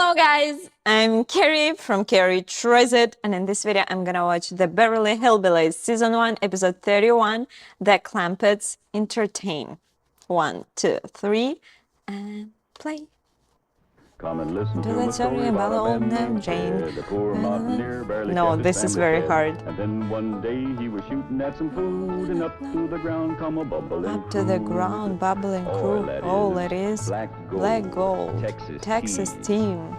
Hello guys, I'm Carrie from Carrie Tries It, and in this video I'm gonna watch the Beverly Hillbillies Season 1, Episode 31, The Clampetts Entertain. 1, 2, 3, and play. Come and listen Do to the my story about a old man named named Jane. Ted. The poor mountaineer barely No, kept his this is family very fed. hard. And then one day he was shooting at some food, and up to the ground come a bubbling Up to the ground, bubbling crew. All it is black gold. Texas team.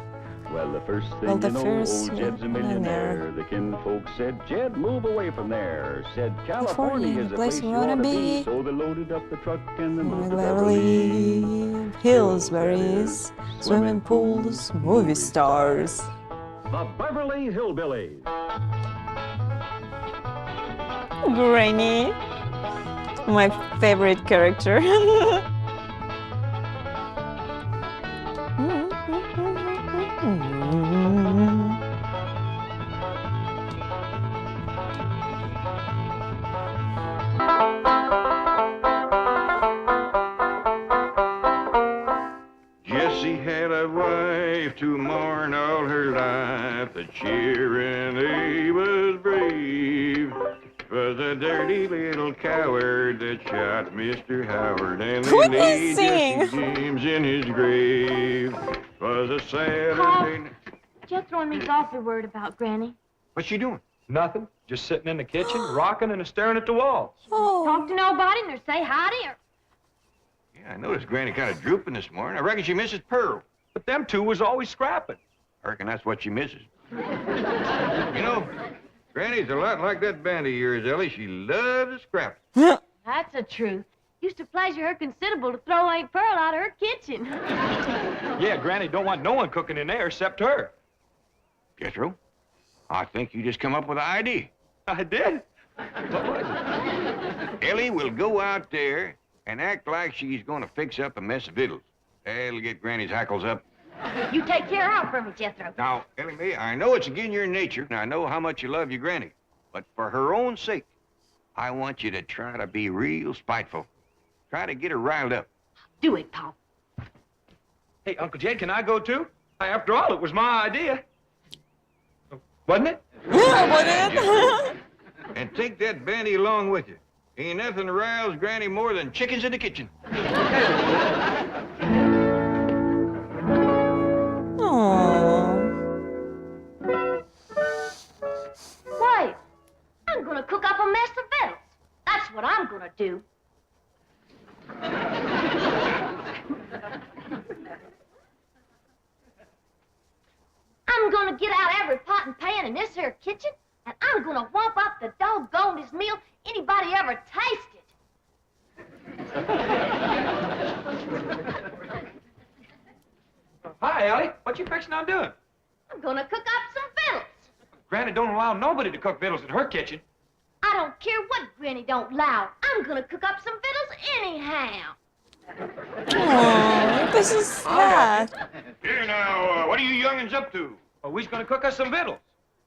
Well, the first thing you know, old Jed's a millionaire. The kinfolk said, Jed, move away from there. Said, California is the place you wanna be. So they loaded up the truck and they moved to Beverly. Hillsbury's, swimming pools, movie stars. The Beverly Hillbillies. Granny, my favorite character. Jessie had a wife to mourn all her life. The cheering he was brave. Was a dirty little coward that shot Mr. Howard, and they laid Jesse James in his grave. Was a Saturday. Just throwing me awfully worried about Granny. What's she doing? Nothing. Just sitting in the kitchen, rocking and staring at the walls. Talk to nobody nor say hi to her. Yeah, I noticed Granny kind of drooping this morning. I reckon she misses Pearl. But them two was always scrapping. I reckon that's what she misses. You know, Granny's a lot like that band of yours, Ellie. She loves to scrap. That's the truth. Used to pleasure her considerable to throw Aunt Pearl out of her kitchen. Yeah, Granny don't want no one cooking in there except her. Jethro, I think you just come up with an idea. I did? What was it? Ellie will go out there and act like she's going to fix up a mess of victuals. That'll get Granny's hackles up. You take care of her for me, Jethro. Now, Ellie Mae, I know it's against your nature, and I know how much you love your Granny. But for her own sake, I want you to try to be real spiteful. Try to get her riled up. Do it, Paul. Hey, Uncle Jed, can I go too? After all, it was my idea. Wasn't it? And take that bandy along with you. Ain't nothing riles Granny more than chickens in the kitchen. Wait, I'm gonna cook up a mess of victuals. That's what I'm gonna do. I'm gonna get out every pot and pan in this here kitchen, and I'm gonna whomp up the doggonedest meal anybody ever tasted. Hi, Ellie. What you fixing on doing? I'm gonna cook up some victuals. Granny don't allow nobody to cook victuals in her kitchen. I don't care what Granny don't allow. I'm gonna cook up some victuals anyhow. Oh, this is sad. Here now, what are you young'uns up to? Well, we's gonna cook us some victuals.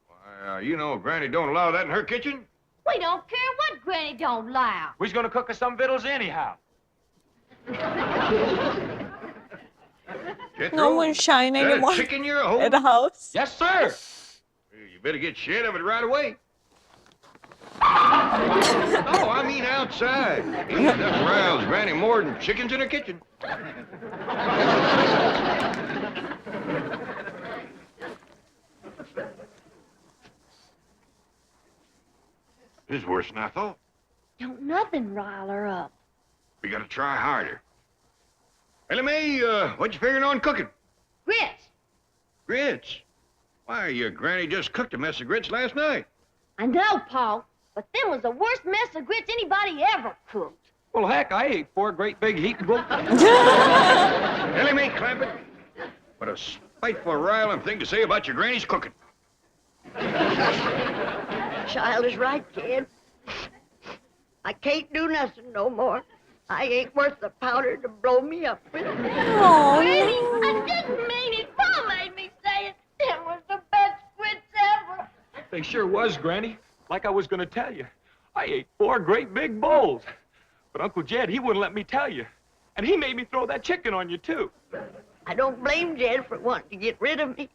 Why, you know Granny don't allow that in her kitchen. We don't care what Granny don't allow. We's gonna cook us some victuals anyhow. Jethro, No one shine that anymore chicken you're a hole? at the house. Yes, sir. You better get shed of it right away. No, I mean outside. Ain't enough riles Granny more than chickens in her kitchen. This is worse than I thought. Don't nothing rile her up. We gotta try harder. Ellie Mae, what you figuring on cooking? Grits. Grits? Why, your Granny just cooked a mess of grits last night. I know, Paul, but them was the worst mess of grits anybody ever cooked. Well, heck, I ate 4 great big heaping Ellie Mae Clampett, what a spiteful, riling thing to say about your Granny's cooking. Child is right, kid. I can't do nothing no more. I ain't worth the powder to blow me up with. Granny, I didn't mean it. Paul made me say it. It was the best grits ever. They sure was, Granny. Like I was gonna tell you. I ate 4 great big bowls. But Uncle Jed, he wouldn't let me tell you. And he made me throw that chicken on you, too. I don't blame Jed for wanting to get rid of me.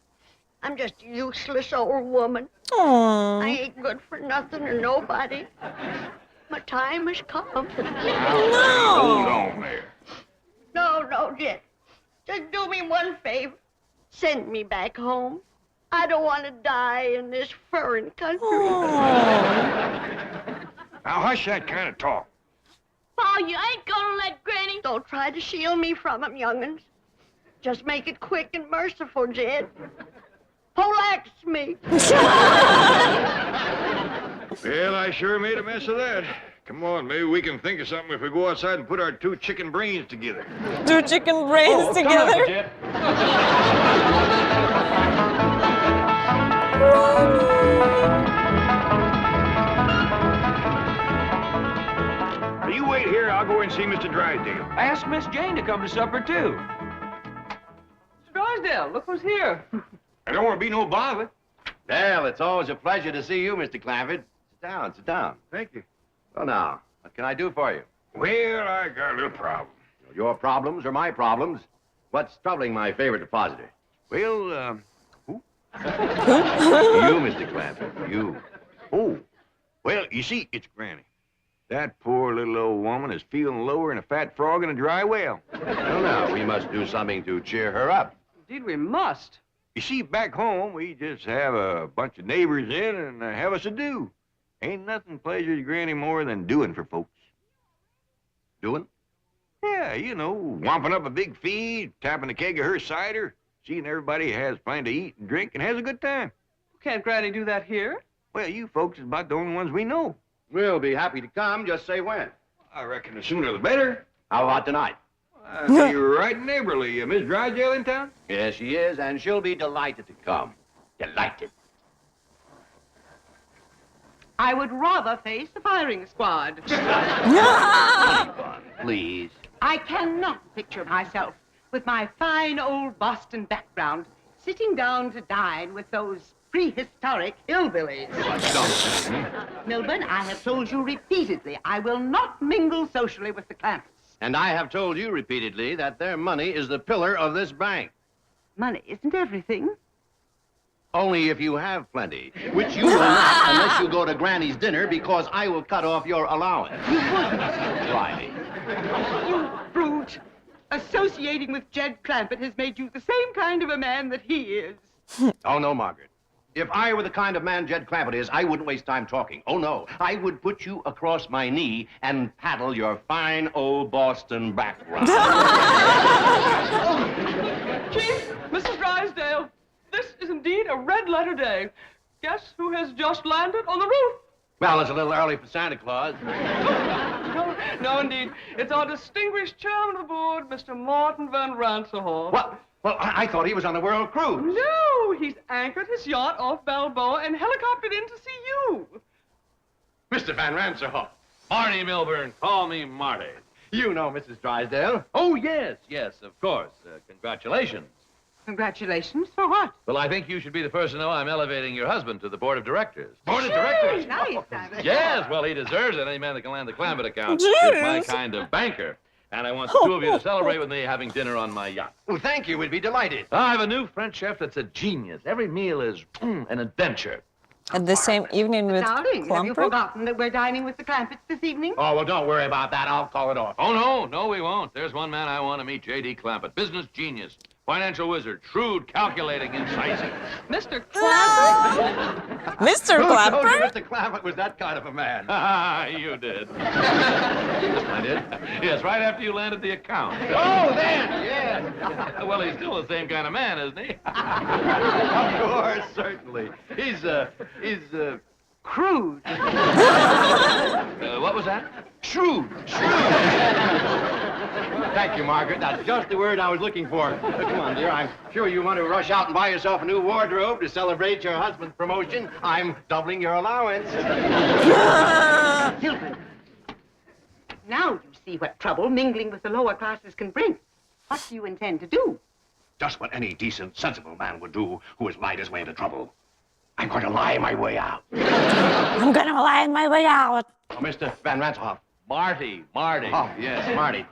I'm just a useless old woman. I Aww. ain't good for nothing or nobody. My time has come. Hold No. on there. No, Jed. Just do me one favor. Send me back home. I don't want to die in this foreign country. Now hush that kind of talk. Pa, you ain't gonna let Granny... Don't try to shield me from him, young'uns. Just make it quick and merciful, Jed. Poleax me. Well, I sure made a mess of that. Come on, maybe we can think of something if we go outside and put our 2 chicken brains together. 2 chicken brains together. Jed. Now, you wait here, I'll go and see Mr. Drysdale. I asked Miss Jane to come to supper, too. Mr. Drysdale, look who's here. I don't want to be no bother. Well, it's always a pleasure to see you, Mr. Clampett. Sit down. Thank you. Well, now, what can I do for you? Well, I got a little problem. Your problems are my problems. What's troubling my favorite depositor? Well, who? You, Mr. Clampett, you. Oh, well, you see, it's Granny. That poor little old woman is feeling lower than a fat frog in a dry well. Well, now, we must do something to cheer her up. Indeed, we must. You see, back home, we just have a bunch of neighbors in and have us a do. Ain't nothing pleasures Granny more than doing for folks. Doing? Yeah, you know, wamping up a big feed, tapping a keg of her cider, seeing everybody has plenty to eat and drink and has a good time. Can't Granny do that here? Well, you folks is about the only ones we know. We'll be happy to come, just say when. I reckon the sooner the better. How about tonight? I'll be right neighborly. Miss Drysdale in town? Yes, she is, and she'll be delighted to come. Delighted. I would rather face the firing squad. Fun, please. I cannot picture myself, with my fine old Boston background, sitting down to dine with those prehistoric hillbillies. Milburn, I have told you repeatedly, I will not mingle socially with the Clampetts. And I have told you repeatedly that their money is the pillar of this bank. Money isn't everything. Only if you have plenty, which you will not unless you go to Granny's dinner, because I will cut off your allowance. You wouldn't. Try me. You brute. Associating with Jed Clampett has made you the same kind of a man that he is. Oh, no, Margaret. If I were the kind of man Jed Clampett is, I wouldn't waste time talking. Oh, no. I would put you across my knee and paddle your fine old Boston background. Chief, Mrs. Drysdale, this is indeed a red-letter day. Guess who has just landed on the roof? Well, it's a little early for Santa Claus. No, indeed. It's our distinguished chairman of the board, Mr. Martin Van Ransehorst. What? Well, I thought he was on the World Cruise. No, he's anchored his yacht off Balboa and helicoptered in to see you. Mr. Van Ransehorst. Marty Milburn, call me Marty. You know Mrs. Drysdale. Oh, yes, of course. Congratulations. Congratulations for what? Well, I think you should be the first to know I'm elevating your husband to the board of directors. Board of directors. Nice, Simon. Yes, well, he deserves it. Any man that can land the Clampett account is my kind of banker. And I want the two of you to celebrate with me having dinner on my yacht. Well, thank you. We'd be delighted. I have a new French chef that's a genius. Every meal is an adventure. At the same evening with Darling, have you Clampett? forgotten that we're dining with the Clampetts this evening? Oh, well, don't worry about that. I'll call it off. Oh, no, we won't. There's one man I want to meet, J.D. Clampett. Business genius, financial wizard, shrewd, calculating, incisive. Mr. Clampett? Mr. Who told you Clampett? Mr. Clampett was that kind of a man? You did. I did? Yes, right after you landed the account. Oh, then, yes. Well, he's still the same kind of man, isn't he? Of course, certainly. He's Crude. What was that? shrewd. Thank you, Margaret. That's just the word I was looking for. Come on, dear. I'm sure you want to rush out and buy yourself a new wardrobe to celebrate your husband's promotion. I'm doubling your allowance. Children, now you see what trouble mingling with the lower classes can bring. What do you intend to do? Just what any decent, sensible man would do who has lied his way into trouble. I'm going to lie my way out. I'm gonna lie my way out. Oh, Mr. Van Ranshoff. Marty. Oh, yes, Marty.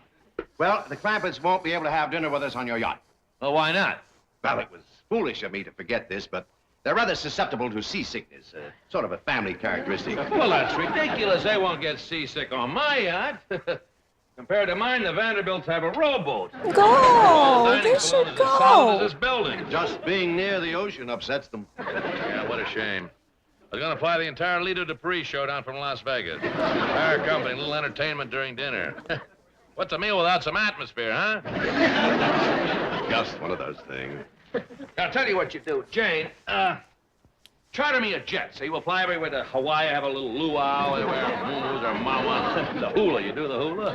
Well, the Clampetts won't be able to have dinner with us on your yacht. Well, why not? Well, it was foolish of me to forget this, but they're rather susceptible to seasickness, sort of a family characteristic. Well, that's ridiculous. They won't get seasick on my yacht. Compared to mine, the Vanderbilts have a rowboat. Go! They should As solid as go. this building. Just being near the ocean upsets them. Yeah, what a shame. I was going to fly the entire Lido Dupree show down from Las Vegas. Entire company, a little entertainment during dinner. What's a meal without some atmosphere, huh? Just one of those things. I'll tell you what you do, Jane. Charter me a jet. See, we'll fly everywhere to Hawaii, have a little luau, everywhere, moonus or mawa. The hula, you do the hula?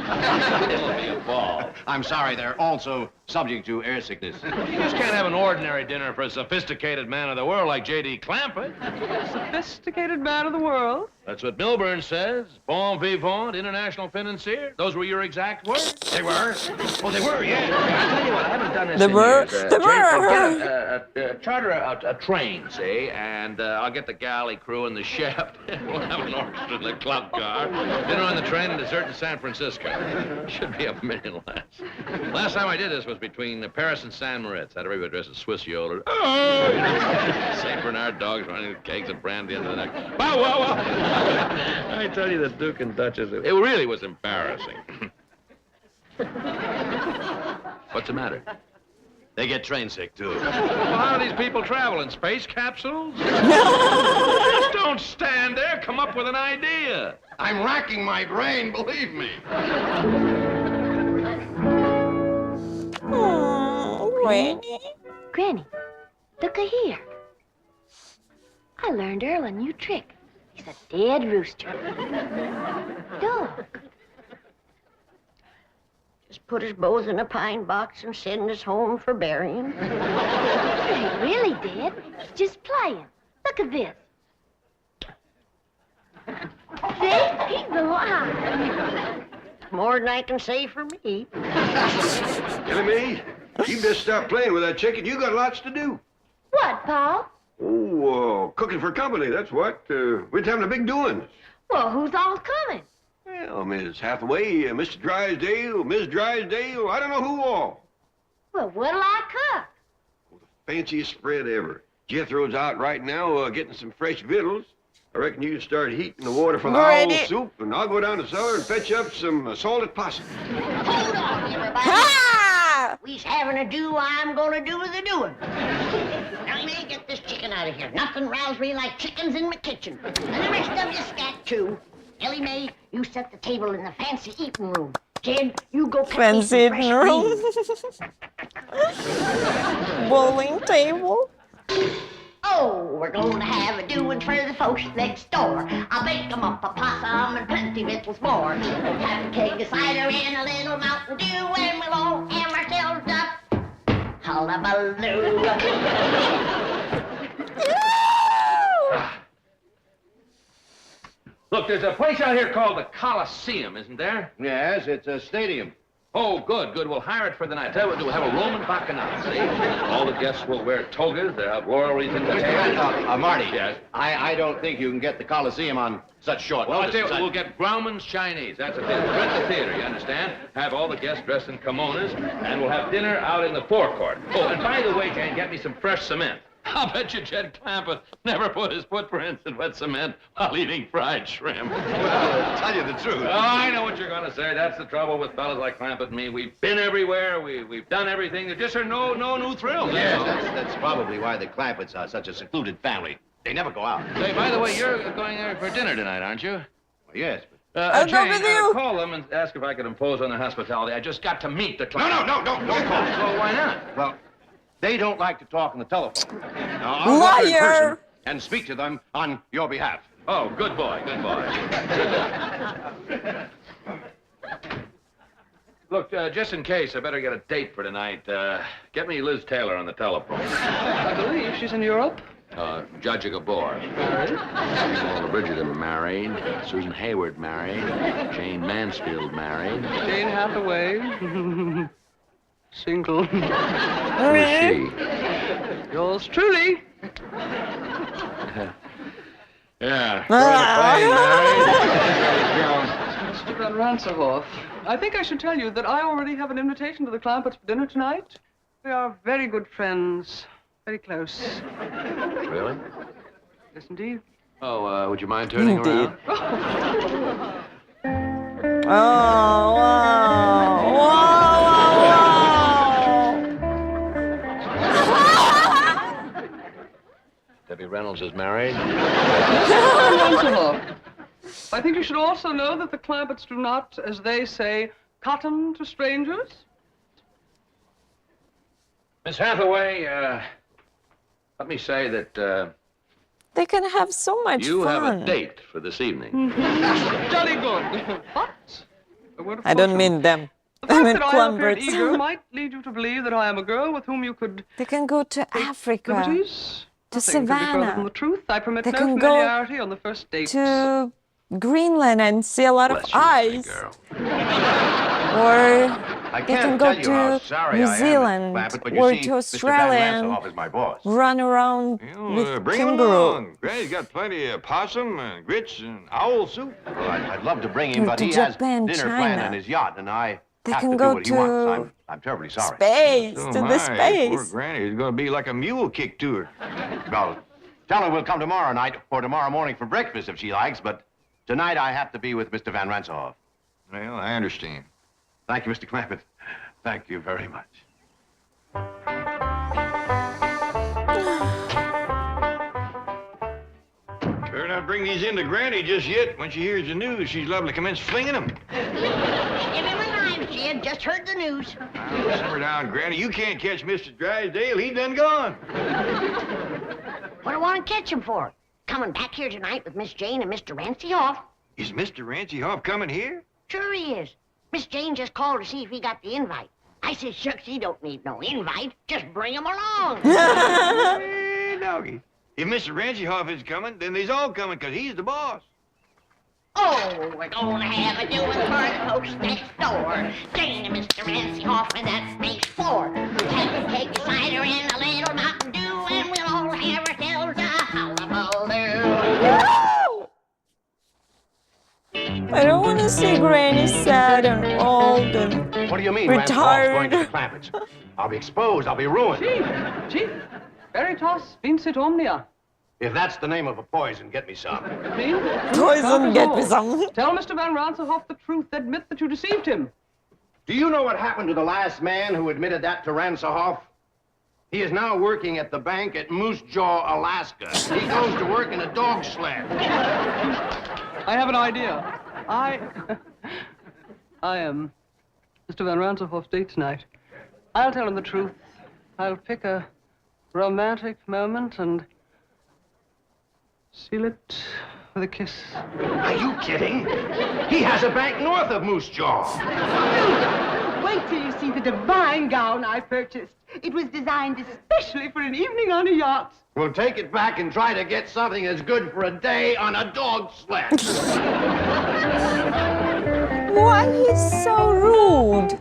It'll be a ball. I'm sorry, they're also subject to air sickness. You just can't have an ordinary dinner for a sophisticated man of the world like J.D. Clampett. Sophisticated man of the world. That's what Milburn says. Bon vivant, international financier. Those were your exact words. They were? Oh, they were, yeah. I'll tell you what, I haven't done this They in were. years. They Jane, were. charter a train, see, and I'll get the galley crew and the chef. We'll have an orchestra in the club car. Dinner on the train and dessert in San Francisco. Should be $1 million less. Last time I did this was between Paris and San Moritz. Had everybody dressed as Swiss yodel. St. Bernard dogs running with kegs of brandy under the neck. Wow, wow, wow. I tell you, the Duke and Duchess, it really was embarrassing. What's the matter? They get train sick, too. Well, how do these people travel? In space capsules? Just don't stand there. Come up with an idea. I'm racking my brain, believe me. Oh, Granny. Granny, look-a here. I learned Earl a new trick. He's a dead rooster. Dog. Just put us both in a pine box and send us home for burying. He ain't really dead. He's just playing. Look at this. See? He's alive. More than I can say for me. Ellie, you just stop playing with that chicken. You got lots to do. What, Pa? Oh, cooking for company, that's what. We're having a big doings. Well, who's all coming? Well, Miss Hathaway, Mr. Drysdale, Miss Drysdale, I don't know who all. Well, what'll I cook? Fanciest spread ever. Jethro's out right now getting some fresh victuals. I reckon you can start heating the water for the owl soup, and I'll go down to the cellar and fetch up some salted possum. Hold on, everybody. Ah! We's having a do I'm gonna do the doing. Now, you may get this chicken out of here. Nothing rouses me like chickens in my kitchen. And the rest of you scat, too. Ellie Mae, you set the table in the fancy eating room. Jed, you go cut me Fancy some fresh eating room. greens. Bowling table. Oh, we're gonna have a doing for the folks next door. I'll bake 'em up a possum and plenty victuals more. We'll have a keg of cider and a little Mountain Dew, and we'll all have ourselves a hullabaloo. Look, there's a place out here called the Coliseum, isn't there? Yes, it's a stadium. Oh, good, good. We'll hire it for the night. Tell you what, we'll have a Roman bacchanal, see? All the guests will wear togas. They'll have laurel wreaths in their hair. Marty. Yes? I don't think you can get the Coliseum on such short Well, I notice. tell you what, we'll get Grauman's Chinese. That's a theater. Rent the theater, you understand? Have all the guests dressed in kimonos, and we'll have dinner out in the forecourt. Oh, and by the way, Jane, get me some fresh cement. I'll bet you Jed Clampett never put his footprints in wet cement while eating fried shrimp. Well, tell you the truth. Oh, I know what you're going to say. That's the trouble with fellas like Clampett and me. We've been everywhere. We've done everything. There just are no new thrills. Yes, that's probably why the Clampetts are such a secluded family. They never go out. Hey, by the way, you're going there for dinner tonight, aren't you? Well, yes, I'll go Jane, with you. Call them and ask if I could impose on their hospitality. I just got to meet the Clampetts. No, don't call. Well, why not? Well, they don't like to talk on the telephone. Now, I'll go in Liar! person and speak to them on your behalf. Oh, good boy, good boy. Look, just in case, I better get a date for tonight. Get me Liz Taylor on the telephone. I believe she's in Europe. Judge of Gabor. Married. Lola Bridget married. Susan Hayward married. Jane Mansfield married. Jane Hathaway. Single. Who's she? Yours truly. Yeah. Mr. Van Ranshoff, I think I should tell you that I already have an invitation to the Clampetts for dinner tonight. We are very good friends. Very close. Really? Yes, indeed. Oh, would you mind turning Indeed. around? Oh, wow. Debbie Reynolds is married. I think you should also know that the Clampetts do not, as they say, cotton to strangers. Miss Hathaway, let me say that They can have so much you fun. have a date for this evening. Jolly good. But a word of I don't caution. mean them. The I fact mean that I appeared eager Clampetts. might lead you to believe that I am a girl with whom you could They can go to Africa, liberties. to Nothing could be further from Savannah, the truth. I permit They no can go familiarity on the first date. to Greenland and see a lot of Bless you, pretty ice. girl. Or I they can't can go tell you how to sorry New I am, Mr. Zealand Clampett, but you or see, to Mr. Van Australia Ranselhoff and is my boss. run around with Bring him kangaroo. along. Granny's got plenty of possum and grits and owl soup. Well, I'd love to bring him, Or but to he Japan, has dinner planned China. on his yacht, and I They have can to go do what he wants. to I'm terribly sorry. Space, So to am the I. space. Poor Granny is going to be like a mule kick to her. Well, tell her we'll come tomorrow night or tomorrow morning for breakfast if she likes, but tonight I have to be with Mr. Van Ranselhoff. Well, I understand. Thank you, Mr. Clampett. Thank you very much. Better not bring these in to Granny just yet. When she hears the news, she's liable to commence flinging them. Give him a line, Jed. Just heard the news. Now, simmer down, Granny. You can't catch Mr. Drysdale. He done gone. What do I want to catch him for? Coming back here tonight with Miss Jane and Mr. Ranselhoff? Is Mr. Ranselhoff coming here? Sure he is. Miss Jane just called to see if he got the invite. I said, shucks, he don't need no invite. Just bring him along. Hey, doggy. If Mr. Ranselhoff is coming, then they's all coming, 'cause he's the boss. Oh, we're gonna have a doing for the folks next door. Jane and Mr. Ranselhoff and that space floor. We'll have a keg of cider and a little Mountain Dew, and we'll all have ourselves a hullabaloo. I don't want to see Granny sad and old and What do you mean, retired. Ranselhoff's going to the Clampetts? I'll be exposed. I'll be ruined. Chief, veritas vincit omnia. If that's the name of a poison, get me some. Mean? Poison, get me some. Tell Mr. Van Ranselhoff the truth. Admit that you deceived him. Do you know what happened to the last man who admitted that to Ranselhoff? He is now working at the bank at Moose Jaw, Alaska. He goes to work in a dog sled. I have an idea. I am Mr. Van Ranselhoff's date tonight. I'll tell him the truth. I'll pick a romantic moment and seal it with a kiss. Are you kidding? He has a bank north of Moose Jaw. Wait till you see the divine gown I purchased. It was designed especially for an evening on a yacht. We'll take it back and try to get something as good for a day on a dog sled. Why he's so rude?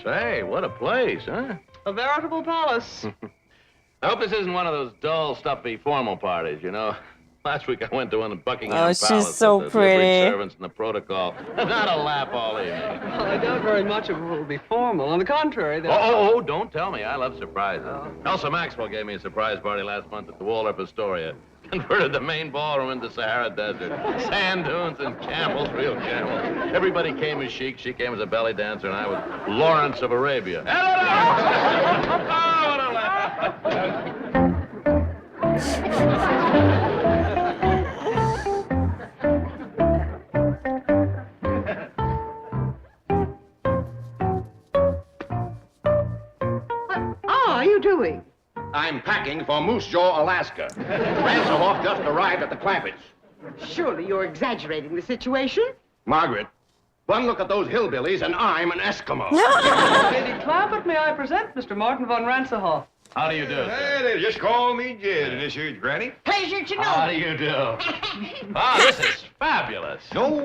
Say, what a place, huh? A veritable palace. I hope this isn't one of those dull, stuffy, formal parties, you know? Last week I went to one in Buckingham Oh, Palace. she's so with the liveried pretty. servants and the protocol. Not a laugh all evening. Well, I doubt very much it will be formal. On the contrary, they'll... Oh, don't tell me. I love surprises. Elsa Maxwell gave me a surprise party last month at the Waldorf Astoria. Converted the main ballroom into Sahara Desert. Sand dunes and camels, real camels. Everybody came as chic. She came as a belly dancer, and I was Lawrence of Arabia. Oh, what a laugh. What are you doing? I'm packing for Moose Jaw, Alaska. Ranselhoff just arrived at the Clampetts. Surely you're exaggerating the situation. Margaret, one look at those hillbillies, and I'm an Eskimo. Lady Clampett, may I present Mr. Martin von Ranselhoff? How do you do, sir? Hey, they just call me Jed, and this here's Granny. Pleasure to know. How do you do? Oh, this is fabulous. No,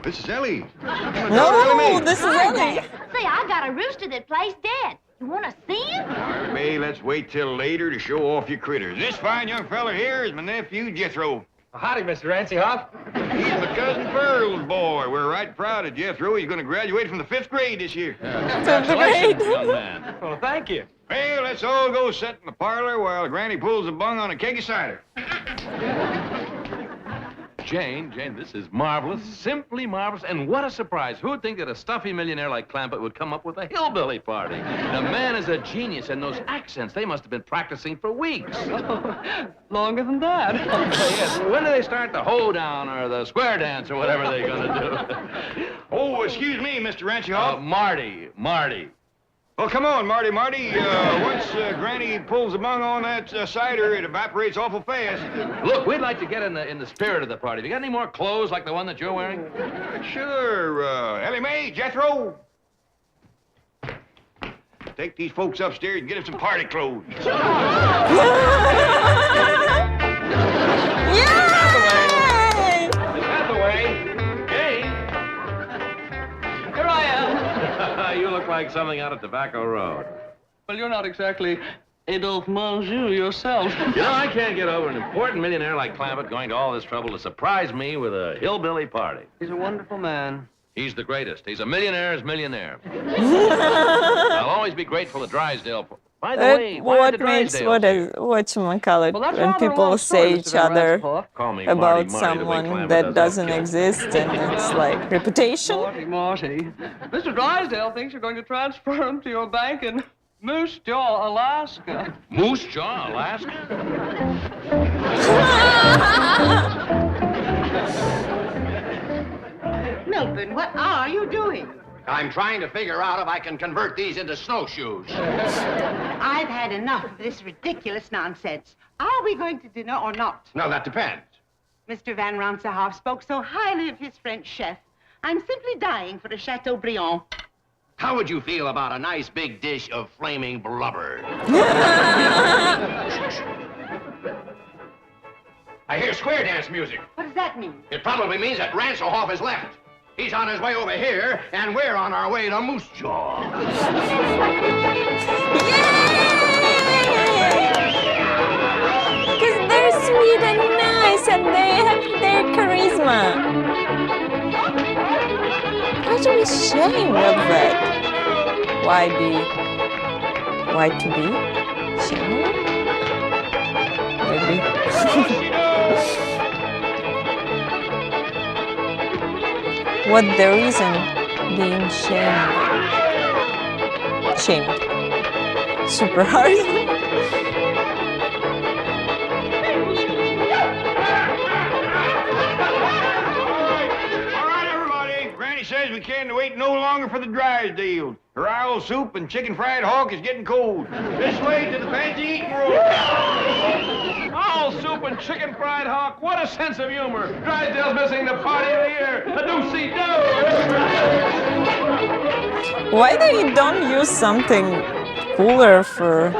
this is Ellie. No, this is Ellie. Say, I got a rooster that plays dead. You want to see him? Now, May, let's wait till later to show off your critters. This fine young fella here is my nephew, Jethro. Howdy, Mr. Rancyhoff. He's my cousin Pearl's boy. We're right proud of Jethro. He's going to graduate from the 5th grade this year. Congratulations, young man. Well, thank you. Well, let's all go sit in the parlor while Granny pulls a bung on a keg of cider. Jane, this is marvelous, simply marvelous, and what a surprise. Who'd think that a stuffy millionaire like Clampett would come up with a hillbilly party? The man is a genius, and those accents, they must have been practicing for weeks. Longer than that. Yes, when do they start the hoedown or the square dance or whatever they're gonna do? Oh, excuse me, Mr. Rancyhoff. Marty. Well, come on, Marty. Once Granny pulls the bung on that cider, it evaporates awful fast. Look, we'd like to get in the spirit of the party. Have you got any more clothes like the one that you're wearing? Sure. Ellie Mae, Jethro. Take these folks upstairs and get them some party clothes. Yay! Here I am. You look like something out of Tobacco Road. Well, you're not exactly Adolphe Menjou yourself. You know, I can't get over an important millionaire like Clampett going to all this trouble to surprise me with a hillbilly party. He's a wonderful man. He's the greatest. He's a millionaire's millionaire. I'll always be grateful to Drysdale. By the way, What makes whatchamacallit when people say each other about someone that doesn't exist, and it's like reputation? Marty. Mr. Drysdale thinks you're going to transfer him to your bank in Moose Jaw, Alaska. Moose Jaw, Alaska? Milburn, what are you doing? I'm trying to figure out if I can convert these into snowshoes. I've had enough of this ridiculous nonsense. Are we going to dinner or not? No, that depends. Mr. Van Ranserhoff spoke so highly of his French chef. I'm simply dying for a Chateaubriand. How would you feel about a nice big dish of flaming blubber? I hear square dance music. What does that mean? It probably means that Ranselhoff has left. He's on his way over here, and we're on our way to Moose Jaw. Because they're sweet and nice, and they have their charisma. Why to be ashamed of that? Why to be ashamed of it? Maybe. What the reason being shamed? Super hard. All right, everybody. Granny says we can't wait no longer for the Drysdales. Her owl soup and chicken fried hawk is getting cold. This way to the fancy eating room. Owl soup and chicken fried hawk. What a sense of humor. Drysdale's missing the party of the year. A do-see-do. Why they don't use something cooler for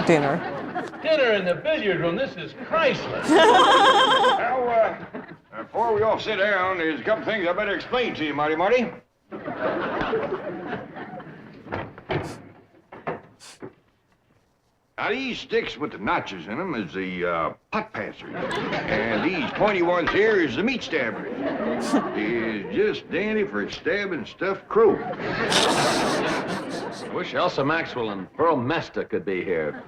dinner? Dinner in the billiard room. This is priceless. Now, before we all sit down, there's a couple things I better explain to you, Marty. Now, these sticks with the notches in them is the pot passers. And these pointy ones here is the meat stabbers. Is just dandy for stabbing stuffed crow. I wish Elsa Maxwell and Pearl Mesta could be here.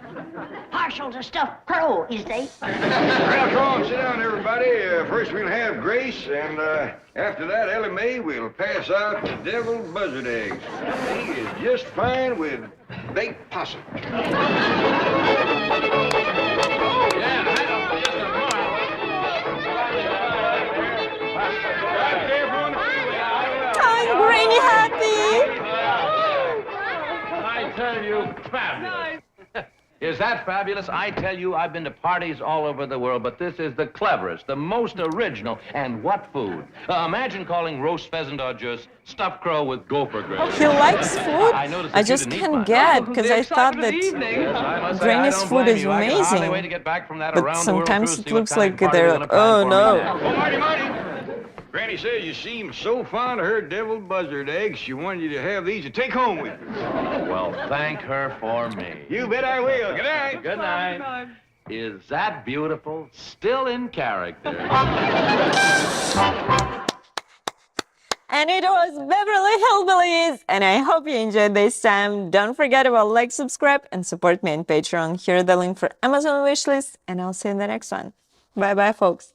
Partial to stuffed crow, is they? Well, come on, sit down, everybody. First we'll have Grace, and after that, Ellie Mae will pass out the deviled buzzard eggs. He is just fine with baked possum. I'm Granny happy. I tell you, fabulous. Is that fabulous? I tell you, I've been to parties all over the world, but this is the cleverest, the most original, and what food? Imagine calling roast pheasant au jus stuffed crow with gopher gravy. He likes food. noticed I that you just didn't eat can't much. get, because I thought that Yes, I must say, Granny's I don't food blame is you. I can hardly wait to amazing. get back from that But around the world sometimes cruise, it see what looks kind of like party they're gonna like, plan oh for me no. next. Oh, Marty! Granny says you seem so fond of her deviled buzzard eggs, she wanted you to have these to take home with you. Well, thank her for me. You bet I will. Good night. Good night. Is that beautiful? Still in character. And it was Beverly Hillbillies. And I hope you enjoyed this time. Don't forget about like, subscribe, and support me on Patreon. Here is the link for Amazon wishlist. And I'll see you in the next one. Bye-bye, folks.